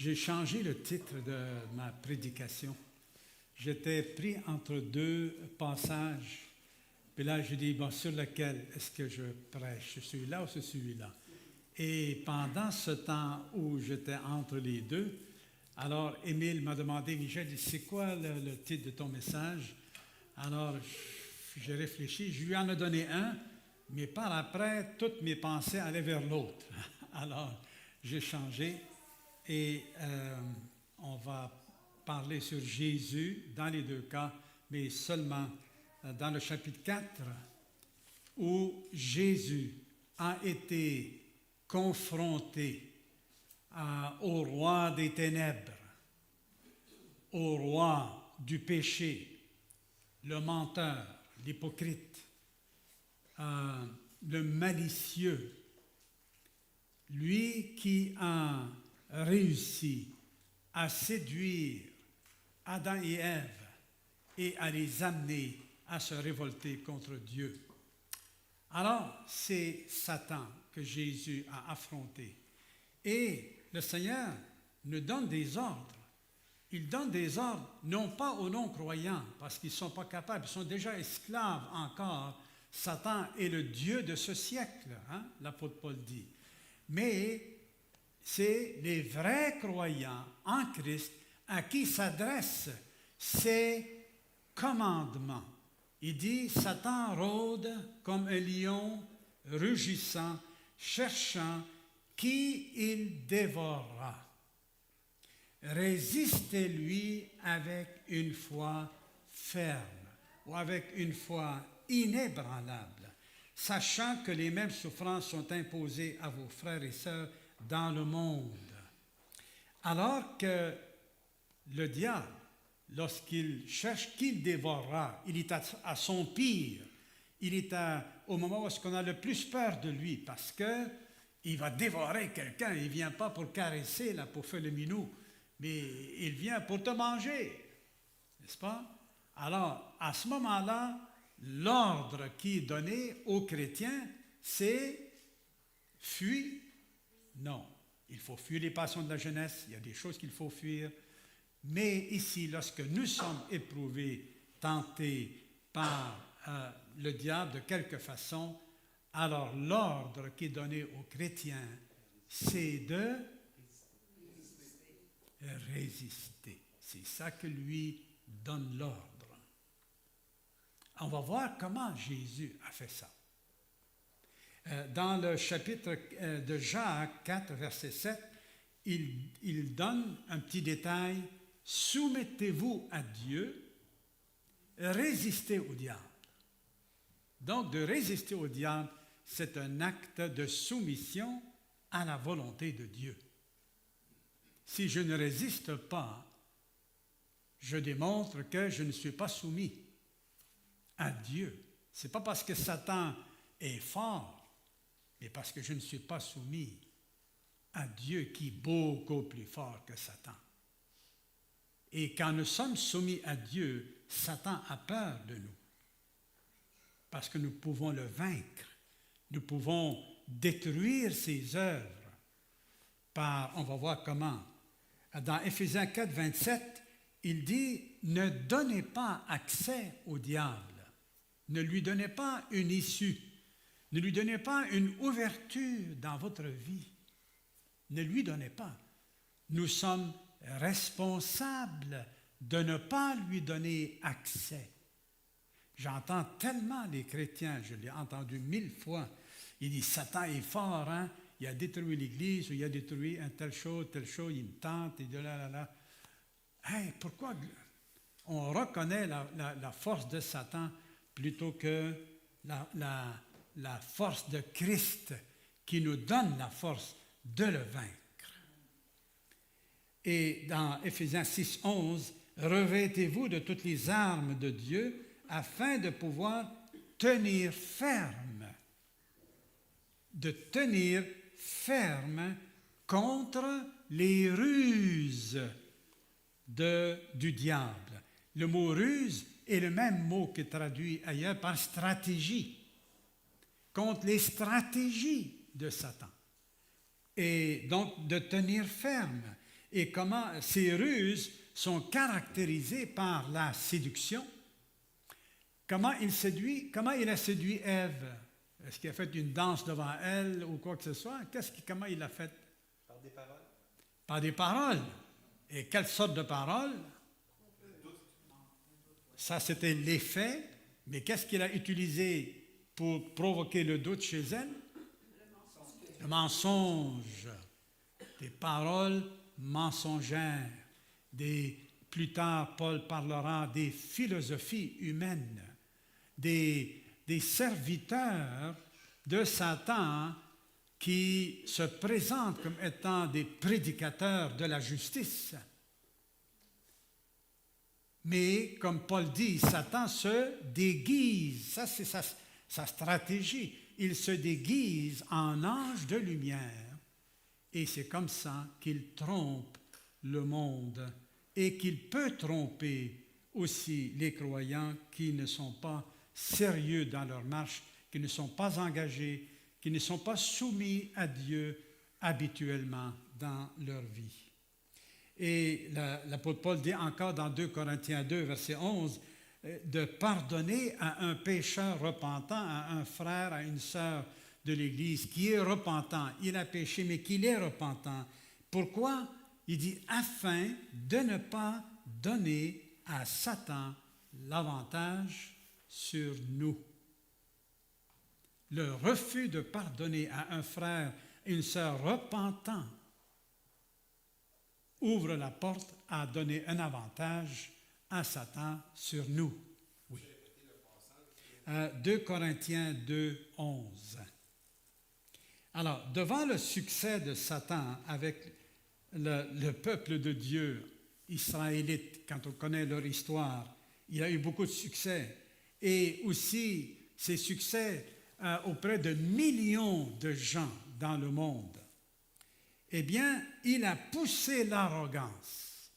J'ai changé le titre de ma prédication. J'étais pris entre deux passages. Puis là, j'ai dit, bon, sur lequel est-ce que je prêche? Celui-là ou celui-là? Et pendant ce temps où j'étais entre les deux, alors Émile m'a demandé, Michel, c'est quoi le titre de ton message? Alors, j'ai réfléchi, je lui en ai donné un, mais par après, toutes mes pensées allaient vers l'autre. Alors, j'ai changé et on va parler sur Jésus dans les deux cas, mais seulement dans le chapitre 4, où Jésus a été confronté au roi des ténèbres, au roi du péché, le menteur, l'hypocrite, le malicieux, lui qui a réussi à séduire Adam et Ève et à les amener à se révolter contre Dieu. Alors, c'est Satan que Jésus a affronté. Et le Seigneur nous donne des ordres. Il donne des ordres, non pas aux non-croyants, parce qu'ils ne sont pas capables, ils sont déjà esclaves encore. Satan est le Dieu de ce siècle, l'apôtre Paul dit. Mais c'est les vrais croyants en Christ à qui s'adressent ces commandements. Il dit, Satan rôde comme un lion rugissant, cherchant qui il dévorera. Résistez-lui avec une foi ferme ou avec une foi inébranlable, sachant que les mêmes souffrances sont imposées à vos frères et sœurs dans le monde. Alors que le diable, lorsqu'il cherche qui le dévorera, il est à son pire. Il est au moment où on a le plus peur de lui, parce qu'il va dévorer quelqu'un. Il ne vient pas pour caresser, là, pour faire le minou, mais il vient pour te manger, n'est-ce pas? Alors, à ce moment-là, l'ordre qui est donné aux chrétiens, c'est « fuis ». Non, il faut fuir les passions de la jeunesse, il y a des choses qu'il faut fuir. Mais ici, lorsque nous sommes éprouvés, tentés par le diable de quelque façon, alors l'ordre qui est donné aux chrétiens, c'est de résister. C'est ça que lui donne l'ordre. On va voir comment Jésus a fait ça. Dans le chapitre de Jacques 4, verset 7, il donne un petit détail. Soumettez-vous à Dieu, résistez au diable. Donc, de résister au diable, c'est un acte de soumission à la volonté de Dieu. Si je ne résiste pas, je démontre que je ne suis pas soumis à Dieu. Ce n'est pas parce que Satan est fort, mais parce que je ne suis pas soumis à Dieu qui est beaucoup plus fort que Satan. Et quand nous sommes soumis à Dieu, Satan a peur de nous. Parce que nous pouvons le vaincre. Nous pouvons détruire ses œuvres par, on va voir comment. Dans Éphésiens 4, 27, il dit, ne donnez pas accès au diable. Ne lui donnez pas une issue. Ne lui donnez pas une ouverture dans votre vie. Ne lui donnez pas. Nous sommes responsables de ne pas lui donner accès. J'entends tellement les chrétiens, je l'ai entendu 1000 fois, il dit, Satan est fort, il a détruit l'Église, ou il a détruit un telle chose, il me tente, et de là. Hey, pourquoi on reconnaît la force de Satan plutôt que la force de Christ qui nous donne la force de le vaincre? Et dans Éphésiens 6, 11, revêtez-vous de toutes les armes de Dieu afin de pouvoir tenir ferme contre les ruses du diable. Le mot ruse est le même mot qui est traduit ailleurs par stratégie, contre les stratégies de Satan. Et donc de tenir ferme. et comment ses ruses sont caractérisées par la séduction. Comment il a séduit Ève? Est-ce qu'il a fait une danse devant elle ou quoi que ce soit? Comment il l'a fait? Par des paroles. Par des paroles. Et quelle sorte de paroles? Ça, c'était l'effet. Mais qu'est-ce qu'il a utilisé pour provoquer le doute chez elle? Le mensonge. Des paroles mensongères. Plus tard, Paul parlera des philosophies humaines, des serviteurs de Satan qui se présentent comme étant des prédicateurs de la justice. Mais, comme Paul dit, Satan se déguise. Ça, c'est sa stratégie. Il se déguise en ange de lumière. Et c'est comme ça qu'il trompe le monde et qu'il peut tromper aussi les croyants qui ne sont pas sérieux dans leur marche, qui ne sont pas engagés, qui ne sont pas soumis à Dieu habituellement dans leur vie. Et l'apôtre Paul dit encore dans 2 Corinthiens 2, verset 11, de pardonner à un pécheur repentant, à un frère, à une sœur de l'Église qui est repentant. Il a péché, mais qu'il est repentant. Pourquoi? Il dit, afin de ne pas donner à Satan l'avantage sur nous. Le refus de pardonner à un frère et une sœur repentant ouvre la porte à donner un avantage à Satan sur nous. Oui. 2 Corinthiens 2, 11. Alors, devant le succès de Satan avec le peuple de Dieu, israélite, quand on connaît leur histoire, il a eu beaucoup de succès. Et aussi, ses succès auprès de millions de gens dans le monde. Eh bien, il a poussé l'arrogance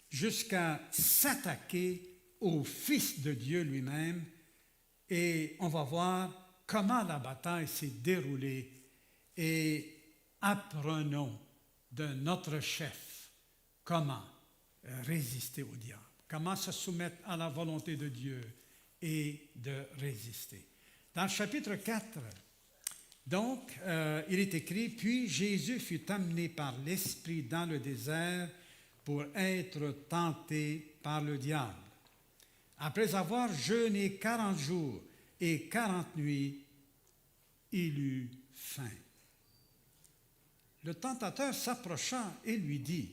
jusqu'à s'attaquer au Fils de Dieu lui-même. Et on va voir comment la bataille s'est déroulée. Et apprenons de notre chef comment résister au diable, comment se soumettre à la volonté de Dieu et de résister. Dans le chapitre 4, donc, il est écrit, « Puis Jésus fut amené par l'Esprit dans le désert pour être tenté par le diable. Après avoir jeûné 40 jours et 40 nuits, il eut faim. Le tentateur s'approcha et lui dit,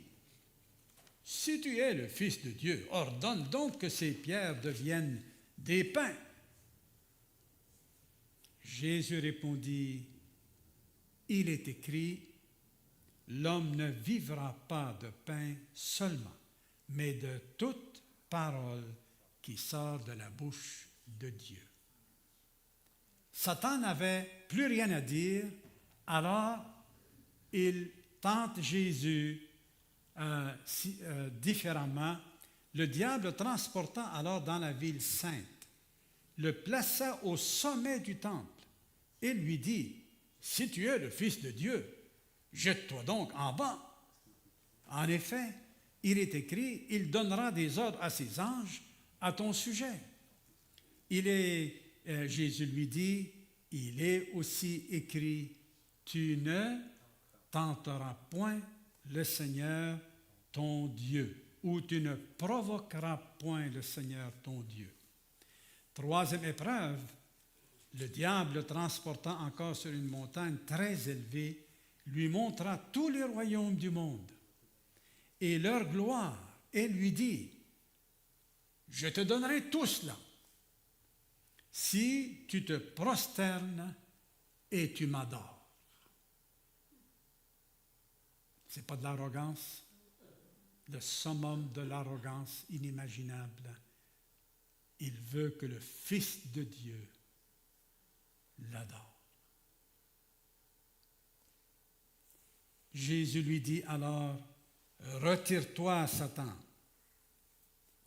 « Si tu es le Fils de Dieu, ordonne donc que ces pierres deviennent des pains. » Jésus répondit, « Il est écrit, l'homme ne vivra pas de pain seulement, mais de toute parole qui sort de la bouche de Dieu. » Satan n'avait plus rien à dire, alors il tente Jésus différemment. Le diable le transportant alors dans la ville sainte, le plaça au sommet du temple et lui dit, « Si tu es le Fils de Dieu, jette-toi donc en bas. » En effet, il est écrit, « Il donnera des ordres à ses anges à ton sujet. » Jésus lui dit, « Il est aussi écrit, tu ne tenteras point le Seigneur ton Dieu, ou tu ne provoqueras point le Seigneur ton Dieu. » Troisième épreuve, le diable, le transportant encore sur une montagne très élevée, lui montra tous les royaumes du monde et leur gloire, et lui dit, « Je te donnerai tout cela, si tu te prosternes et tu m'adores. » Ce n'est pas de l'arrogance, le summum de l'arrogance inimaginable. Il veut que le Fils de Dieu l'adore. Jésus lui dit alors, « Retire-toi, Satan.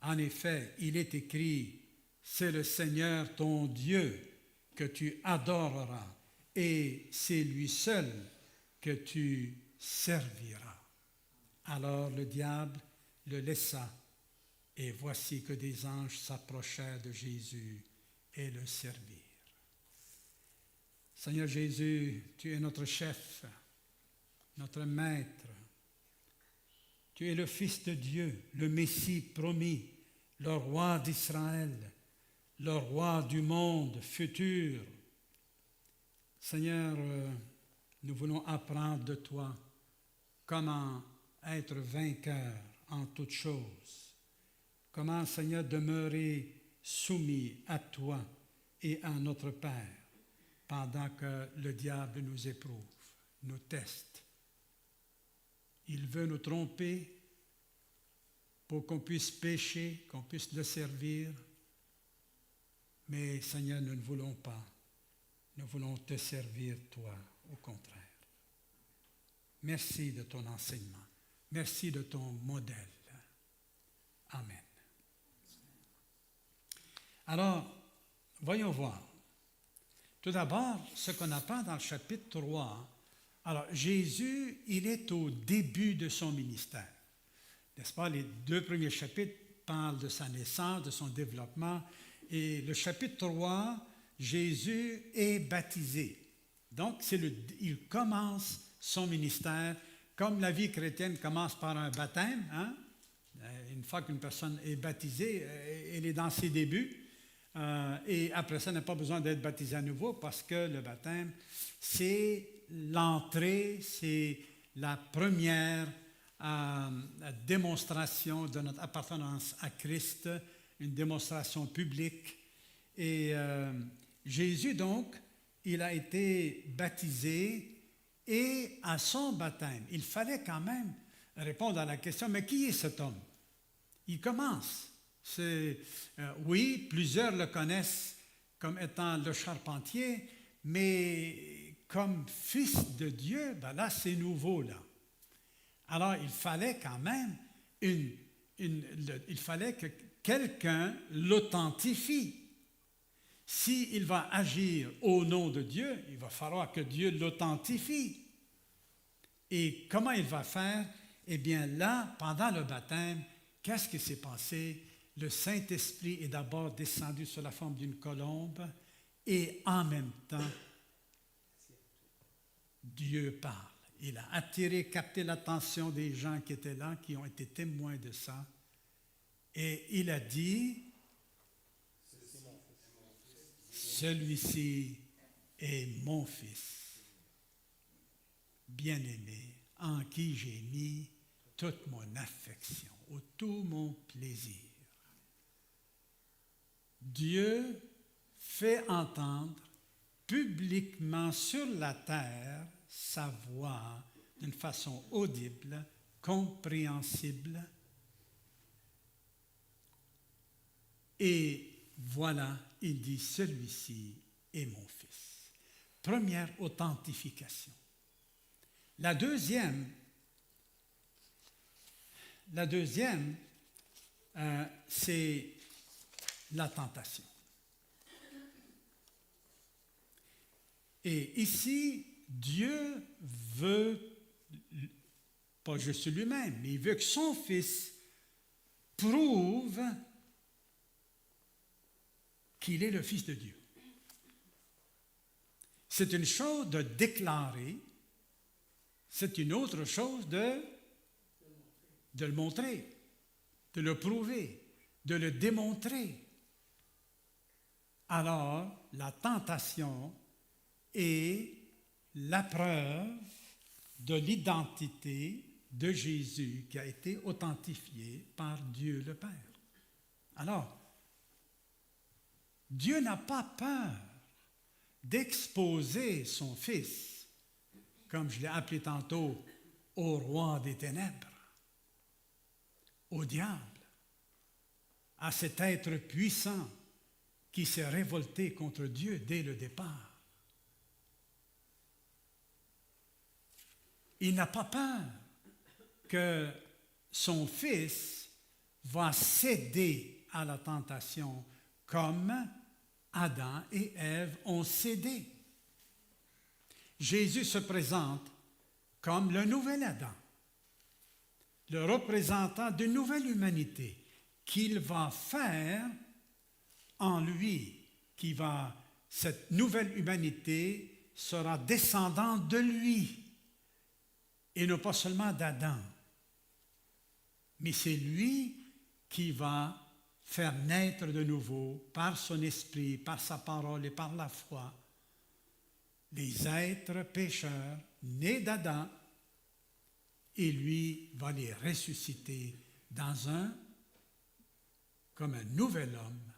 En effet, il est écrit, c'est le Seigneur ton Dieu que tu adoreras, et c'est lui seul que tu serviras. » Alors le diable le laissa, et voici que des anges s'approchèrent de Jésus et le servirent. Seigneur Jésus, tu es notre chef, notre maître. Tu es le Fils de Dieu, le Messie promis, le roi d'Israël, le roi du monde futur. Seigneur, nous voulons apprendre de toi comment être vainqueur en toutes choses. Comment, Seigneur, demeurer soumis à toi et à notre Père pendant que le diable nous éprouve, nous teste. Il veut nous tromper pour qu'on puisse pécher, qu'on puisse le servir. Mais Seigneur, nous ne voulons pas. Nous voulons te servir, toi, au contraire. Merci de ton enseignement. Merci de ton modèle. Amen. Alors, voyons voir. Tout d'abord, ce qu'on apprend dans le chapitre 3. Alors, Jésus, il est au début de son ministère. N'est-ce pas? Les 2 premiers chapitres parlent de sa naissance, de son développement. Et le chapitre 3, Jésus est baptisé. Donc, il commence son ministère comme la vie chrétienne commence par un baptême. Hein? Une fois qu'une personne est baptisée, elle est dans ses débuts. Et après ça, elle n'a pas besoin d'être baptisée à nouveau parce que le baptême, c'est l'entrée, c'est la première démonstration de notre appartenance à Christ, une démonstration publique. Et Jésus, donc, il a été baptisé et à son baptême, il fallait quand même répondre à la question, mais qui est cet homme? Il commence. Oui, plusieurs le connaissent comme étant le charpentier, mais comme fils de Dieu, ben là, c'est nouveau, là. Alors, il fallait quand même il fallait que quelqu'un l'authentifie. S'il va agir au nom de Dieu, il va falloir que Dieu l'authentifie. Et comment il va faire? Eh bien là, pendant le baptême, qu'est-ce qui s'est passé? Le Saint-Esprit est d'abord descendu sous la forme d'une colombe et en même temps, Dieu parle. Il a capté l'attention des gens qui étaient là, qui ont été témoins de ça. Et il a dit, celui-ci est mon fils, bien-aimé, en qui j'ai mis toute mon affection, ou tout mon plaisir. Dieu fait entendre publiquement sur la terre sa voix d'une façon audible, compréhensible. Et voilà, il dit, celui-ci est mon fils. Première authentification. La deuxième, c'est la tentation. Et ici, Dieu veut, pas juste lui-même, mais il veut que son fils prouve qu'il est le Fils de Dieu. C'est une chose de déclarer, c'est une autre chose de le montrer, de le prouver, de le démontrer. Alors, la tentation est la preuve de l'identité de Jésus qui a été authentifiée par Dieu le Père. Alors, Dieu n'a pas peur d'exposer son Fils, comme je l'ai appelé tantôt, au roi des ténèbres, au diable, à cet être puissant qui s'est révolté contre Dieu dès le départ. Il n'a pas peur que son Fils va céder à la tentation comme Adam et Ève ont cédé. Jésus se présente comme le nouvel Adam. le représentant d'une nouvelle humanité qu'il va faire en lui, cette nouvelle humanité sera descendante de lui, et non pas seulement d'Adam, mais c'est lui qui va faire naître de nouveau, par son esprit, par sa parole et par la foi, les êtres pécheurs nés d'Adam, et lui va les ressusciter comme un nouvel homme,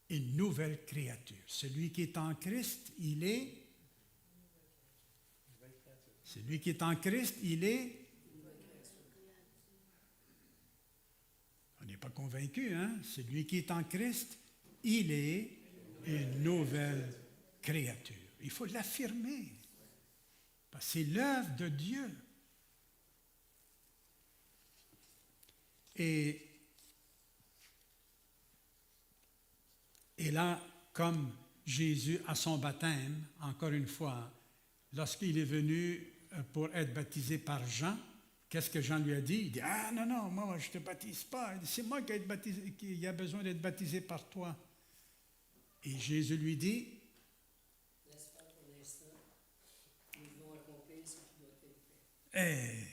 une nouvelle créature. Celui qui est en Christ, celui qui est en Christ, on n'est pas convaincu, hein? Celui qui est en Christ, il est une nouvelle créature. Il faut l'affirmer, parce que c'est l'œuvre de Dieu. Et là, comme Jésus, à son baptême, encore une fois, lorsqu'il est venu pour être baptisé par Jean, qu'est-ce que Jean lui a dit? Il dit, « Ah non, moi je ne te baptise pas, c'est moi qui a besoin d'être baptisé par toi. » Et Jésus lui dit, « Laisse faire pour l'instant, nous devons accomplir ce qui doit être fait. »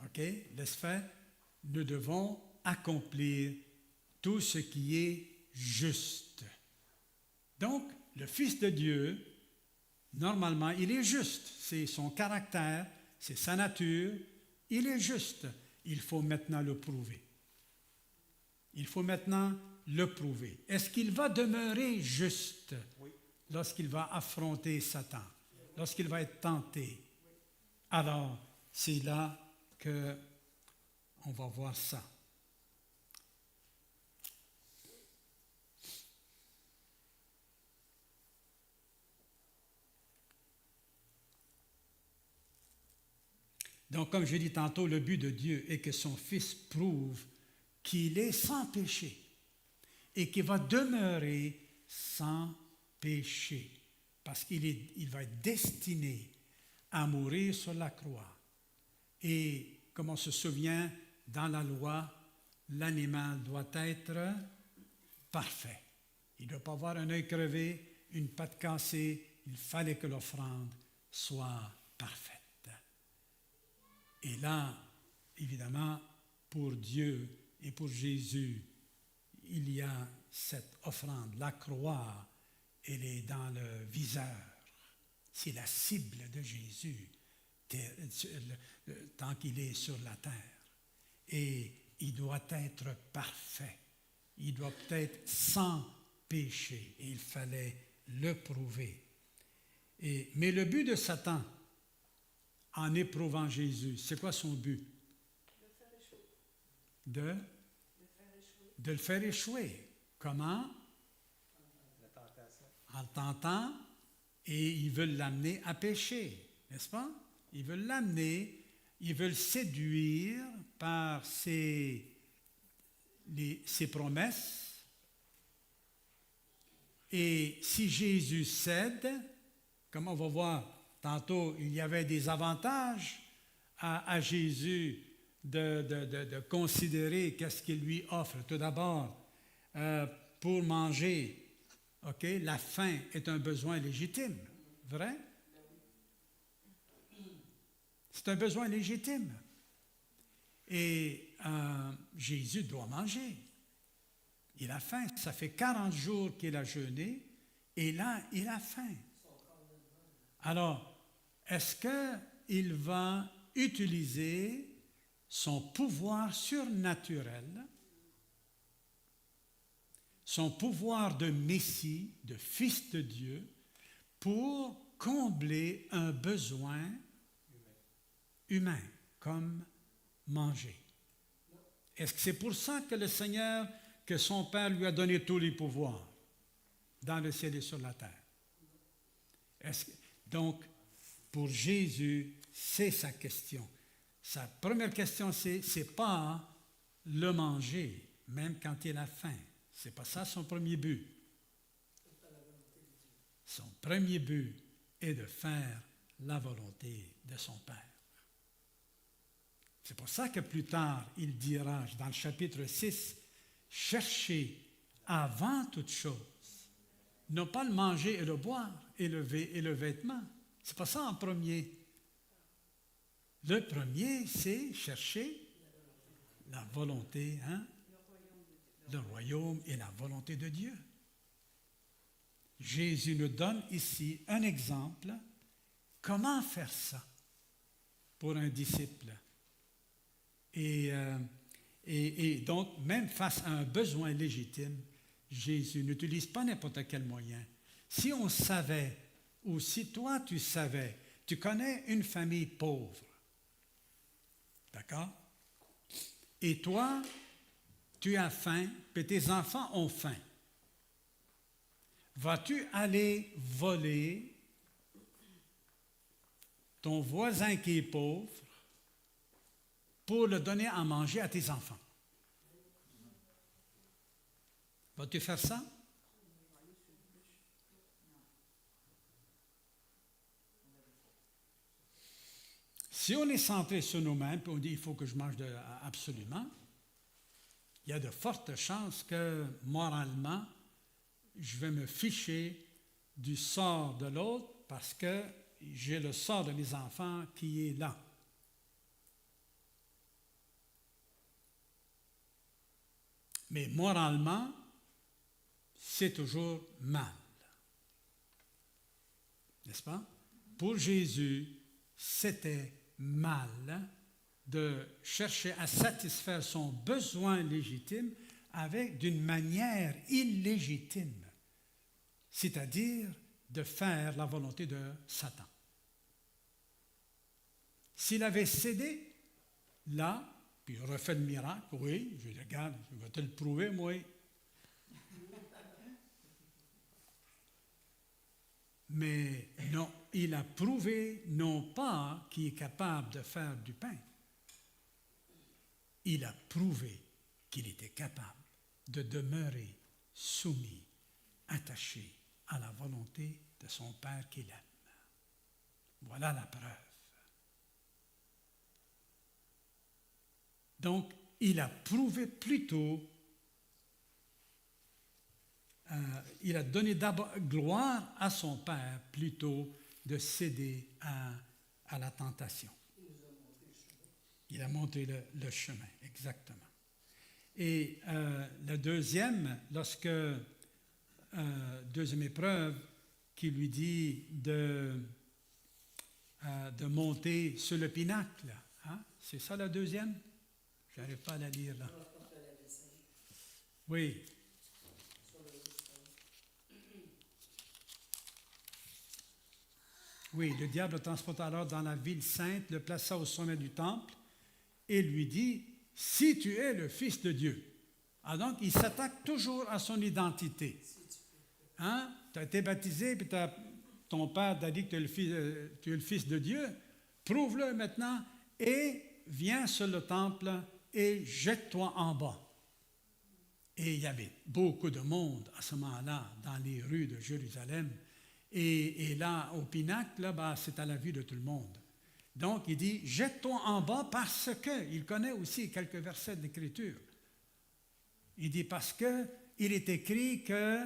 OK, laisse faire, nous devons accomplir tout ce qui est juste. Donc, le Fils de Dieu, normalement, il est juste. C'est son caractère, c'est sa nature. Il est juste. Il faut maintenant le prouver. Il faut maintenant le prouver. Est-ce qu'il va demeurer juste lorsqu'il va affronter Satan, lorsqu'il va être tenté? Alors, c'est là qu'on va voir ça. Donc, comme je dis tantôt, le but de Dieu est que son Fils prouve qu'il est sans péché et qu'il va demeurer sans péché, parce qu'il va être destiné à mourir sur la croix. Et comme on se souvient, dans la loi, l'animal doit être parfait. Il ne doit pas avoir un œil crevé, une patte cassée. Il fallait que l'offrande soit parfaite. Et là, évidemment, pour Dieu et pour Jésus, il y a cette offrande. La croix, elle est dans le viseur. C'est la cible de Jésus tant qu'il est sur la terre. Et il doit être parfait. Il doit être sans péché. Et il fallait le prouver. Mais le but de Satan, en éprouvant Jésus, c'est quoi son but? De le faire échouer. Comment? En le tentant, et ils veulent l'amener à pécher, n'est-ce pas? Ils veulent l'amener, ils veulent séduire par ses promesses. Et si Jésus cède, comme on va voir tantôt, il y avait des avantages à Jésus de considérer qu'est-ce qu'il lui offre. Tout d'abord, pour manger, OK, la faim est un besoin légitime, vrai? C'est un besoin légitime. Et Jésus doit manger. Il a faim. Ça fait 40 jours qu'il a jeûné, et là, il a faim. Alors, est-ce qu'il va utiliser son pouvoir surnaturel, son pouvoir de Messie, de Fils de Dieu, pour combler un besoin humain, comme manger? Est-ce que c'est pour ça que le Seigneur, que son Père lui a donné tous les pouvoirs dans le ciel et sur la terre? Donc, pour Jésus, c'est sa question. Sa première question, c'est pas le manger, même quand il a faim. C'est pas ça son premier but. Son premier but est de faire la volonté de son Père. C'est pour ça que plus tard, il dira dans le chapitre 6, cherchez avant toute chose, non pas le manger et le boire et le vêtement. C'est pas ça en premier. Le premier, c'est chercher la volonté, le royaume et la volonté de Dieu. Jésus nous donne ici un exemple. Comment faire ça pour un disciple? Et donc, même face à un besoin légitime, Jésus n'utilise pas n'importe quel moyen. Si on savait, ou si toi tu savais, tu connais une famille pauvre, d'accord? Et toi, tu as faim, et tes enfants ont faim. Vas-tu aller voler ton voisin qui est pauvre pour le donner à manger à tes enfants? Vas-tu faire ça? Si on est centré sur nous-mêmes, puis on dit il faut que je mange absolument, il y a de fortes chances que moralement, je vais me ficher du sort de l'autre parce que j'ai le sort de mes enfants qui est là. Mais moralement, c'est toujours mal. N'est-ce pas? Pour Jésus, c'était mal de chercher à satisfaire son besoin légitime d'une manière illégitime, c'est-à-dire de faire la volonté de Satan. S'il avait cédé, là, puis il aurait fait le miracle, oui, je regarde, je vais te le prouver, moi. Mais non, il a prouvé non pas qu'il est capable de faire du pain, il a prouvé qu'il était capable de demeurer soumis, attaché à la volonté de son Père qu'il aime. Voilà la preuve. Donc, il a prouvé plutôt, il a donné d'abord gloire à son Père plutôt de céder à la tentation. Il a montré le chemin, exactement. Et la deuxième épreuve qui lui dit de monter sur le pinacle, c'est ça la deuxième? Je n'arrive pas à la lire là. Oui. Oui, le diable le transporta alors dans la ville sainte, le plaça au sommet du temple et lui dit, si tu es le Fils de Dieu. Alors donc, il s'attaque toujours à son identité. Tu as été baptisé, puis ton père t'a dit que tu es le Fils de Dieu. Prouve-le maintenant et viens sur le temple et jette-toi en bas. Et il y avait beaucoup de monde à ce moment-là dans les rues de Jérusalem. Et là, au pinacle, là, c'est à la vue de tout le monde. Donc, il dit, jette-toi en bas parce que, il connaît aussi quelques versets de l'Écriture. Il dit, parce que il est écrit que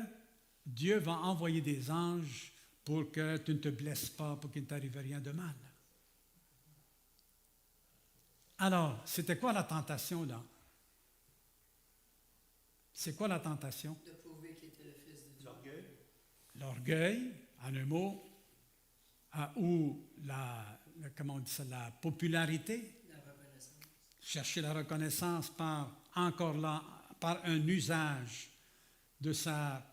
Dieu va envoyer des anges pour que tu ne te blesses pas, pour qu'il ne t'arrive rien de mal. Alors, c'était quoi la tentation, là? C'est quoi la tentation? De prouver qu'il était le Fils de Dieu. L'orgueil. L'orgueil, en un mot, ou comment on dit ça, la popularité. La reconnaissance. Chercher la reconnaissance par un usage de sa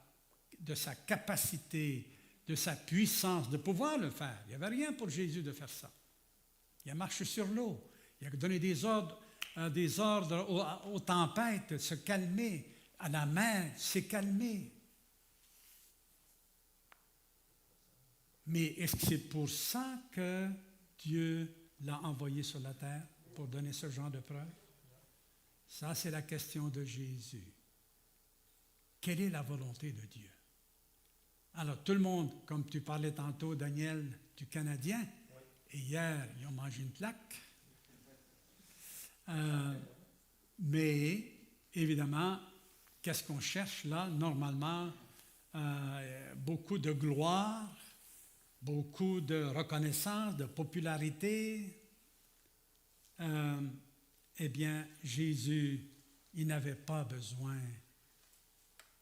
capacité, de sa puissance de pouvoir le faire. Il n'y avait rien pour Jésus de faire ça. Il a marché sur l'eau. Il a donné des ordres aux tempêtes de se calmer, à la mer, s'est calmé. Mais est-ce que c'est pour ça que Dieu l'a envoyé sur la terre, pour donner ce genre de preuve? Ça, c'est la question de Jésus. Quelle est la volonté de Dieu? Alors, tout le monde, comme tu parlais tantôt, Daniel, du Canadien, et hier, ils ont mangé une claque. Mais, évidemment, qu'est-ce qu'on cherche là? Normalement, beaucoup de gloire, beaucoup de reconnaissance, de popularité. Eh bien, Jésus, il n'avait pas besoin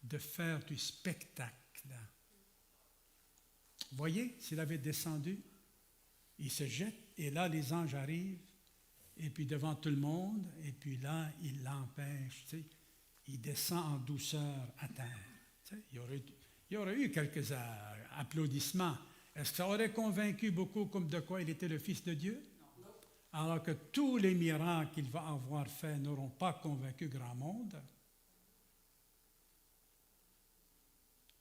de faire du spectacle. Voyez, s'il avait descendu, il se jette, et là, les anges arrivent, et puis devant tout le monde, et puis là, il l'empêche, tu sais, il descend en douceur à terre. Tu sais, il y aurait eu quelques applaudissements. Est-ce que ça aurait convaincu beaucoup comme de quoi il était le Fils de Dieu? Alors que tous les miracles qu'il va avoir faits n'auront pas convaincu grand monde.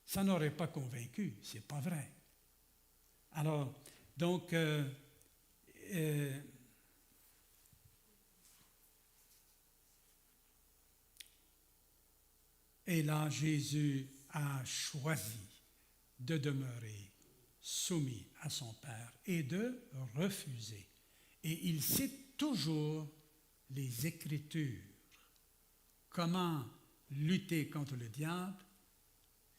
Ça n'aurait pas convaincu, c'est pas vrai. Alors, donc, et là, Jésus a choisi de demeurer soumis à son Père et de refuser. Et il cite toujours les Écritures. Comment lutter contre le diable?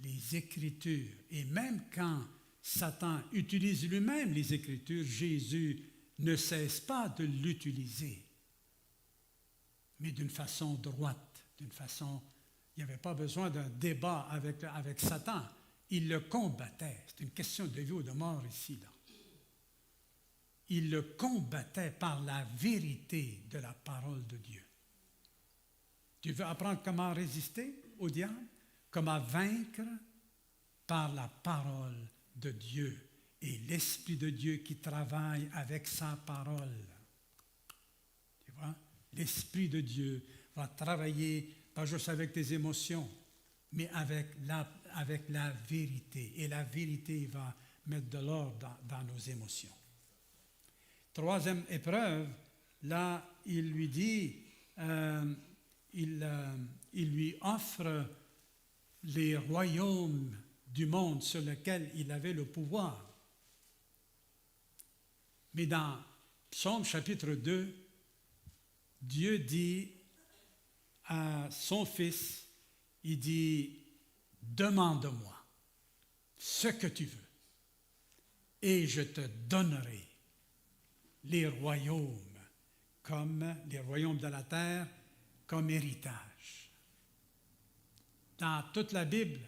Les Écritures. Et même quand Satan utilise lui-même les Écritures, Jésus ne cesse pas de l'utiliser, mais d'une façon droite, d'une façon... Il n'y avait pas besoin d'un débat avec Satan. Il le combattait. C'est une question de vie ou de mort ici, là. Il le combattait par la vérité de la parole de Dieu. Tu veux apprendre comment résister au diable? Comment vaincre? Par la parole de Dieu et l'Esprit de Dieu qui travaille avec sa parole. Tu vois? L'Esprit de Dieu va travailler pas juste avec tes émotions, mais avec la vérité. Et la vérité va mettre de l'ordre dans nos émotions. Troisième épreuve, là, il lui dit, il lui offre les royaumes du monde sur lesquels il avait le pouvoir. Mais dans Psaume chapitre 2, Dieu dit à son fils, il dit, demande-moi ce que tu veux et je te donnerai les royaumes de la terre comme héritage. Dans toute la Bible,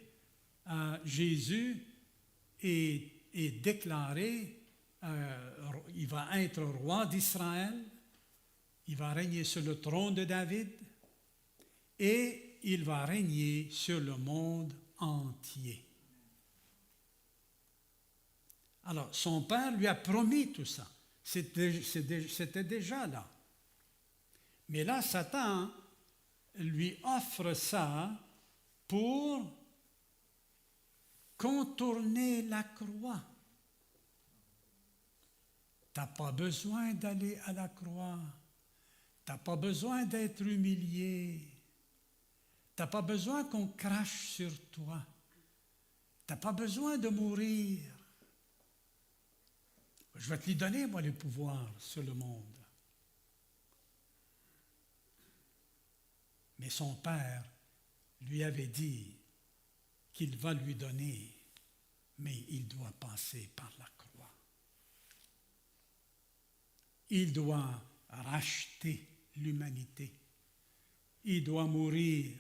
Jésus est déclaré, il va être roi d'Israël, il va régner sur le trône de David et il va régner sur le monde entier. Alors, son père lui a promis tout ça. C'était déjà là. Mais là, Satan lui offre ça pour contourner la croix. Tu n'as pas besoin d'aller à la croix. Tu n'as pas besoin d'être humilié. Tu n'as pas besoin qu'on crache sur toi. Tu n'as pas besoin de mourir. Je vais te lui donner, moi, le pouvoir sur le monde. Mais son père lui avait dit qu'il va lui donner, mais il doit passer par la croix. Il doit racheter l'humanité. Il doit mourir.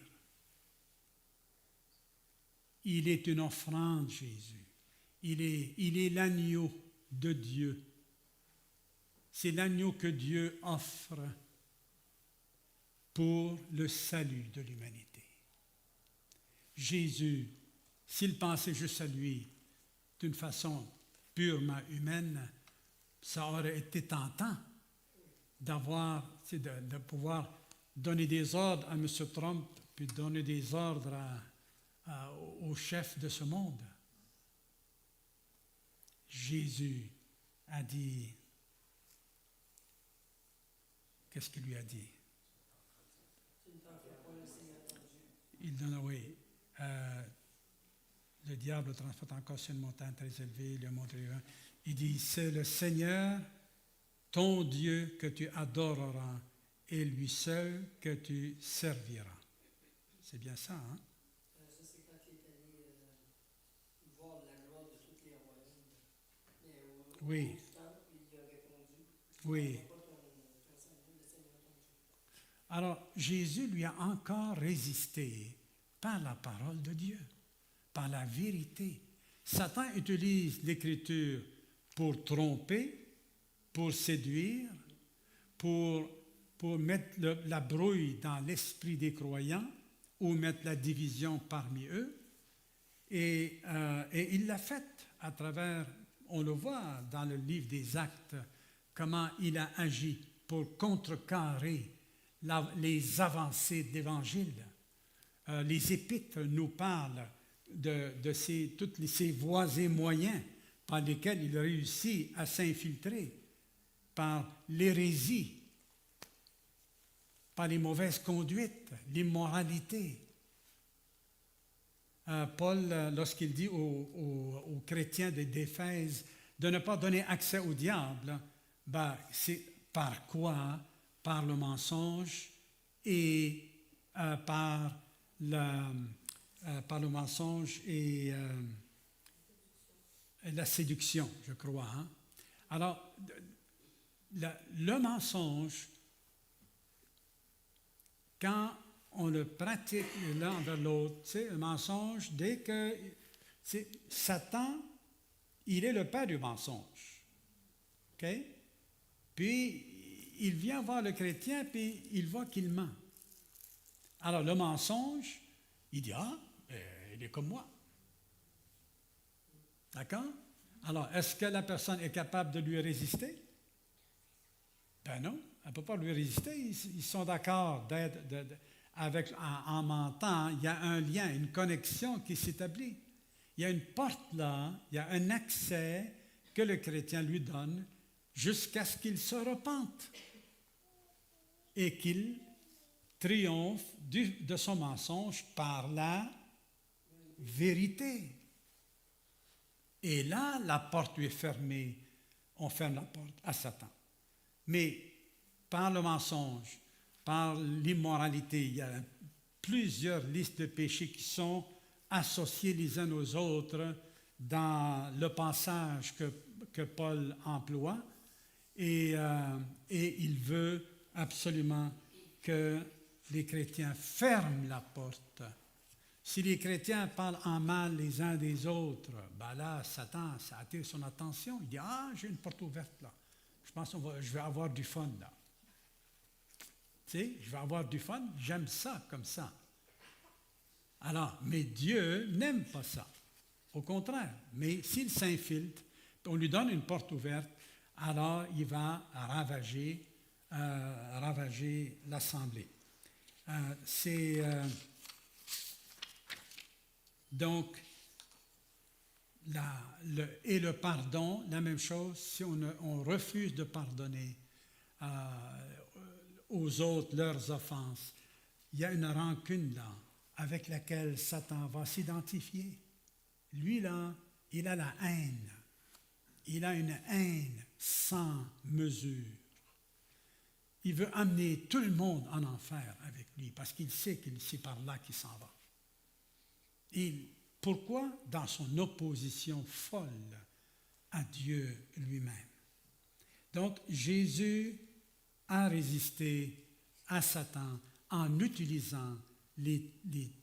Il est une offrande, Jésus. Il est l'agneau de Dieu. C'est l'agneau que Dieu offre pour le salut de l'humanité. Jésus, s'il pensait juste à lui d'une façon purement humaine, ça aurait été tentant de pouvoir donner des ordres à M. Trump, puis donner des ordres au chef de ce monde. Jésus a dit, qu'est-ce qu'il lui a dit? Il donne, oui, le diable le transporte encore sur une montagne très élevée, le montre. Il dit, c'est le Seigneur, ton Dieu, que tu adoreras, et lui seul que tu serviras. C'est bien ça, hein? Ça, c'est quand il est allé voir la gloire de tous les royaumes. Mais au Oui. bout du temps, il a répondu, Oui. pas ton Seigneur, le Seigneur ton Dieu. Alors, Jésus lui a encore résisté par la parole de Dieu, par la vérité. Satan utilise l'Écriture pour tromper, pour séduire, pour mettre la brouille dans l'esprit des croyants ou mettre la division parmi eux. Et il l'a fait à travers, on le voit dans le livre des Actes, comment il a agi pour contrecarrer les avancées de l'Évangile. Les Épîtres nous parlent de tous ces voies et moyens par lesquels il réussit à s'infiltrer par l'hérésie, par les mauvaises conduites, l'immoralité. Paul, lorsqu'il dit aux chrétiens d'Éphèse de ne pas donner accès au diable, c'est par quoi? Par le mensonge et par le mensonge et la séduction, je crois. Hein? Alors, le mensonge, quand on le pratique l'un envers l'autre, c'est le mensonge, dès que Satan, il est le père du mensonge. OK? Puis, il vient voir le chrétien, puis il voit qu'il ment. Alors, le mensonge, il dit, il est comme moi. D'accord? Alors, est-ce que la personne est capable de lui résister? Ben non, elle ne peut pas lui résister. Ils sont d'accord en mentant. Il y a un lien, une connexion qui s'établit. Il y a une porte là, il y a un accès que le chrétien lui donne jusqu'à ce qu'il se repente et qu'il triomphe de son mensonge par la vérité. Et là, la porte lui est fermée. On ferme la porte à Satan. Mais par le mensonge, par l'immoralité, il y a plusieurs listes de péchés qui sont associés les uns aux autres dans le passage que Paul emploie. Et il veut absolument que les chrétiens ferment la porte. Si les chrétiens parlent en mal les uns des autres, là, Satan, ça attire son attention. Il dit, j'ai une porte ouverte là. Je pense que je vais avoir du fun là. Tu sais, je vais avoir du fun, j'aime ça comme ça. Alors, mais Dieu n'aime pas ça. Au contraire, mais s'il s'infiltre, on lui donne une porte ouverte, alors il va ravager l'assemblée. Donc, le pardon, la même chose, si on refuse de pardonner aux autres leurs offenses, il y a une rancune là avec laquelle Satan va s'identifier. Lui là, il a la haine. Il a une haine sans mesure. Il veut amener tout le monde en enfer avec lui parce qu'il sait que c'est par là qu'il s'en va. Et pourquoi? Dans son opposition folle à Dieu lui-même. Donc, Jésus a résisté à Satan en utilisant les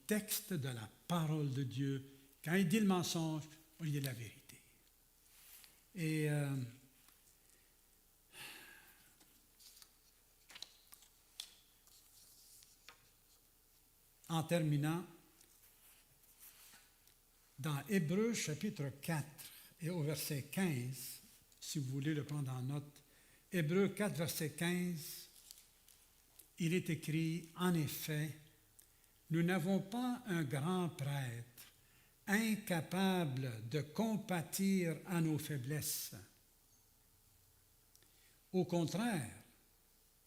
textes de la parole de Dieu. Quand il dit le mensonge, il dit la vérité. Et en terminant, dans Hébreux chapitre 4 et au verset 15, si vous voulez le prendre en note, Hébreux 4, verset 15, il est écrit, en effet, nous n'avons pas un grand prêtre incapable de compatir à nos faiblesses. Au contraire,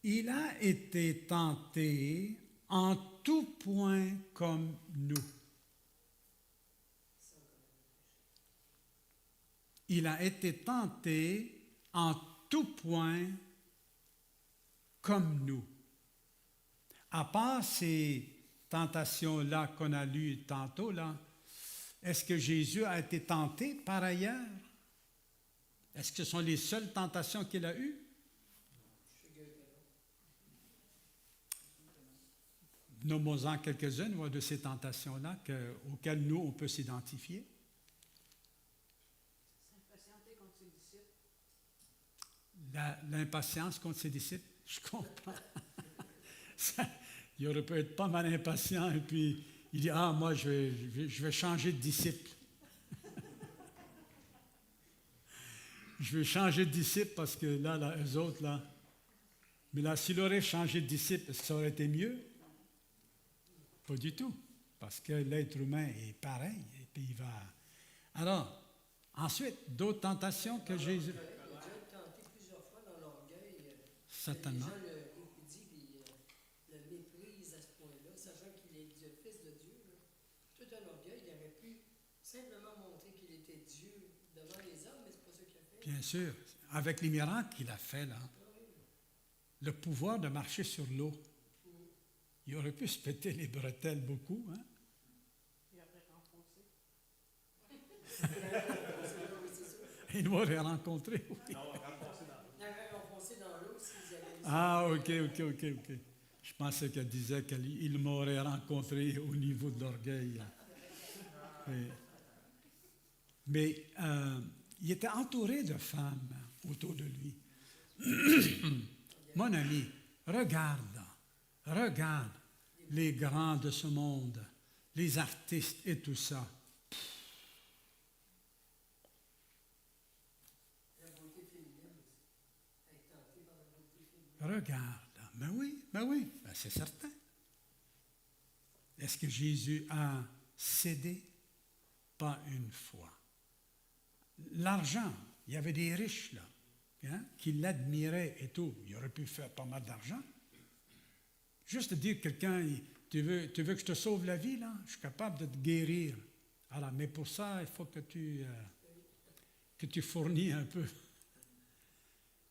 il a été tenté en tout point comme nous. Il a été tenté en tout point comme nous. à part ces tentations-là qu'on a lues tantôt, là, est-ce que Jésus a été tenté par ailleurs? Est-ce que ce sont les seules tentations qu'il a eues? Nommons-en quelques-unes de ces tentations-là auxquelles nous, on peut s'identifier. S'impatienter contre ses disciples. L'impatience contre ses disciples, je comprends. Il aurait pu être pas mal impatient et puis il dit, ah, moi, je vais changer de disciple. Je vais changer de disciple parce que là, eux autres, là. Mais là, s'il aurait changé de disciple, est-ce que ça aurait été mieux? Pas du tout. Parce que l'être humain est pareil. Et puis il va. Alors, ensuite, d'autres tentations que Jésus. Il a déjà été tenté plusieurs fois dans l'orgueil. Certainement. Les gens le répudient et le méprisent à ce point-là, sachant qu'il est le Fils de Dieu. Là. Tout un orgueil, il aurait pu simplement montrer qu'il était Dieu devant les hommes, mais c'est pas ce qu'il a fait. Bien sûr. Avec les miracles qu'il a fait, là. Le pouvoir de marcher sur l'eau. Il aurait pu se péter les bretelles beaucoup, hein? Il aurait renfoncé. Il m'aurait rencontré, oui. Il aurait enfoncé dans l'eau s'ils avaient... Ah, ok. Je pensais qu'elle disait qu'il m'aurait rencontré au niveau de l'orgueil. Mais il était entouré de femmes autour de lui. Mon ami, regarde les grands de ce monde, les artistes et tout ça. La beauté féminine, être tenté par la beauté féminine. Regarde, ben oui, c'est certain. Est-ce que Jésus a cédé? Pas une fois. L'argent, il y avait des riches là, hein, qui l'admiraient et tout. Il aurait pu faire pas mal d'argent. Juste dire à quelqu'un, tu veux que je te sauve la vie, là? Je suis capable de te guérir. Alors, mais pour ça, il faut que tu fournis un peu.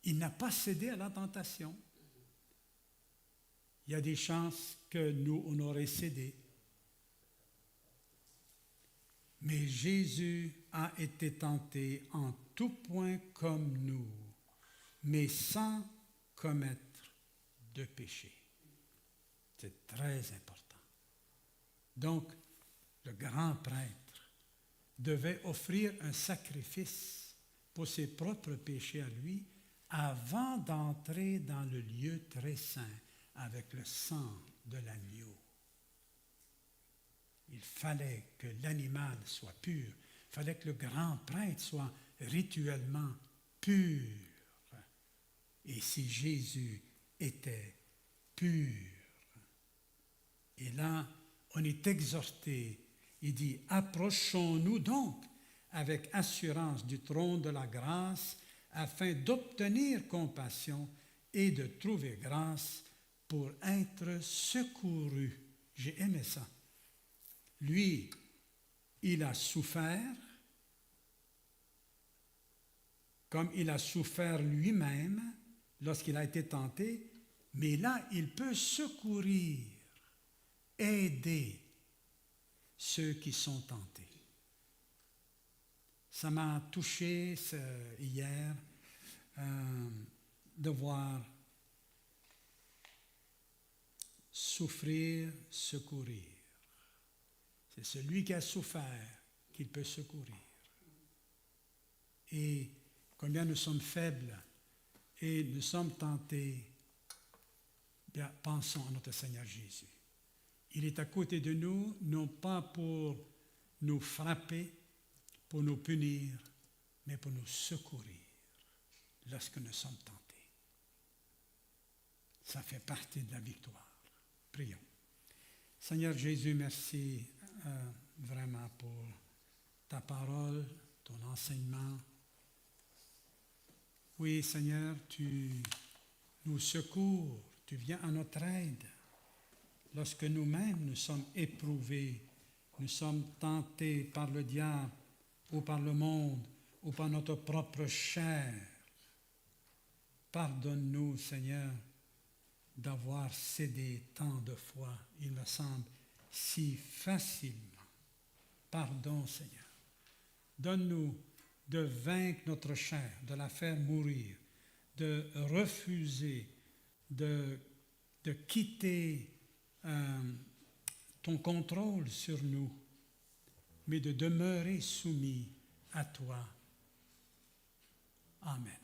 Il n'a pas cédé à la tentation. Il y a des chances que nous, on aurait cédé. Mais Jésus a été tenté en tout point comme nous, mais sans commettre de péché. C'est très important. Donc, le grand prêtre devait offrir un sacrifice pour ses propres péchés à lui avant d'entrer dans le lieu très saint avec le sang de l'agneau. Il fallait que l'animal soit pur. Il fallait que le grand prêtre soit rituellement pur. Et si Jésus était pur, et là, on est exhorté, il dit, approchons-nous donc avec assurance du trône de la grâce afin d'obtenir compassion et de trouver grâce pour être secouru. J'ai aimé ça. Lui, il a souffert comme il a souffert lui-même lorsqu'il a été tenté, mais là, il peut secourir, aider ceux qui sont tentés. Ça m'a touché hier de voir souffrir, secourir. C'est celui qui a souffert qu'il peut secourir. Et combien nous sommes faibles et nous sommes tentés, bien, pensons à notre Seigneur Jésus. Il est à côté de nous, non pas pour nous frapper, pour nous punir, mais pour nous secourir lorsque nous sommes tentés. Ça fait partie de la victoire. Prions. Seigneur Jésus, merci vraiment pour ta parole, ton enseignement. Oui, Seigneur, tu nous secours, tu viens à notre aide. Lorsque nous-mêmes nous sommes éprouvés, nous sommes tentés par le diable ou par le monde ou par notre propre chair. Pardonne-nous, Seigneur, d'avoir cédé tant de fois, il me semble, si facilement. Pardon, Seigneur. Donne-nous de vaincre notre chair, de la faire mourir, de refuser, de quitter ton contrôle sur nous, mais de demeurer soumis à toi. Amen.